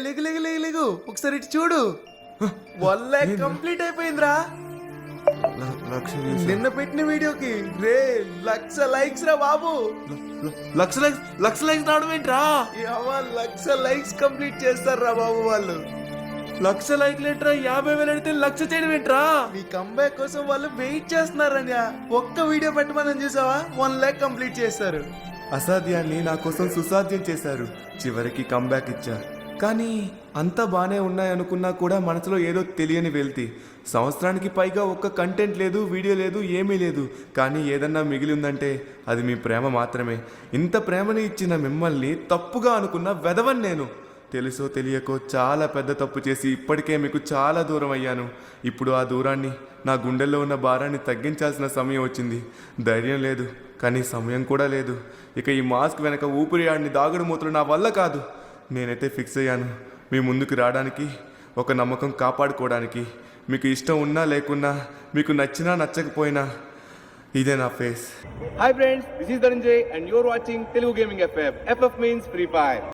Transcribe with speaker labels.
Speaker 1: లేగు లేగు లేగు లేగు ఒకసారి ఇటు చూడు. 1 lakh కంప్లీట్ అయిపోయిందిరా. నిన్న పెట్టిన వీడియోకి రే 1,00,000 లైక్స్ రా బాబు.
Speaker 2: 1,00,000 లైక్స్ రావడం ఏంట్రా?
Speaker 1: 1,00,000 లైక్స్ కంప్లీట్ చేస్తారా బాబు వాళ్ళు.
Speaker 2: 1,00,000 లైక్లు ఏంట్రా? 50,000 అడిగితే 1,00,000 చేయడం ఏంట్రా?
Speaker 1: మీ కంబ్యాక్ కోసం వాళ్ళు వెయిట్ చేస్తున్నారని ఒక్క వీడియో పెట్టమని చూసావా 1 lakh కంప్లీట్ చేస్తారు.
Speaker 3: అసాధ్యాన్ని నా కోసం సుసాధ్యం చేశారు. చివరికి కంబ్యాక్ ఇచ్చా. కానీ అంతా బాగానే ఉన్నాయనుకున్నా కూడా మనసులో ఏదో తెలియని వెళ్తి. సంవత్సరానికి పైగా ఒక్క కంటెంట్ లేదు, వీడియో లేదు, ఏమీ లేదు. కానీ ఏదన్నా మిగిలి ఉందంటే అది మీ ప్రేమ మాత్రమే. ఇంత ప్రేమని ఇచ్చిన మిమ్మల్ని తప్పుగా అనుకున్న వెధవని నేను. తెలుసో తెలియకో చాలా పెద్ద తప్పు చేసి ఇప్పటికే మీకు చాలా దూరం అయ్యాను. ఇప్పుడు ఆ దూరాన్ని, నా గుండెల్లో ఉన్న భారాన్ని తగ్గించాల్సిన సమయం వచ్చింది. ధైర్యం లేదు, కానీ సమయం కూడా లేదు. ఇక ఈ మాస్క్ వెనక ఊపిరి ఆడిని దాగుడు మూతలు నా వల్ల కాదు. నేనైతే ఫిక్స్ అయ్యాను మీ ముందుకు రావడానికి, ఒక నమ్మకం కాపాడుకోవడానికి. మీకు ఇష్టం ఉన్నా లేకున్నా, మీకు నచ్చినా నచ్చకపోయినా ఇదే నా face.
Speaker 4: Hi friends, this is Dhananjay and you're watching Telugu Gaming FF. FF means Free Fire.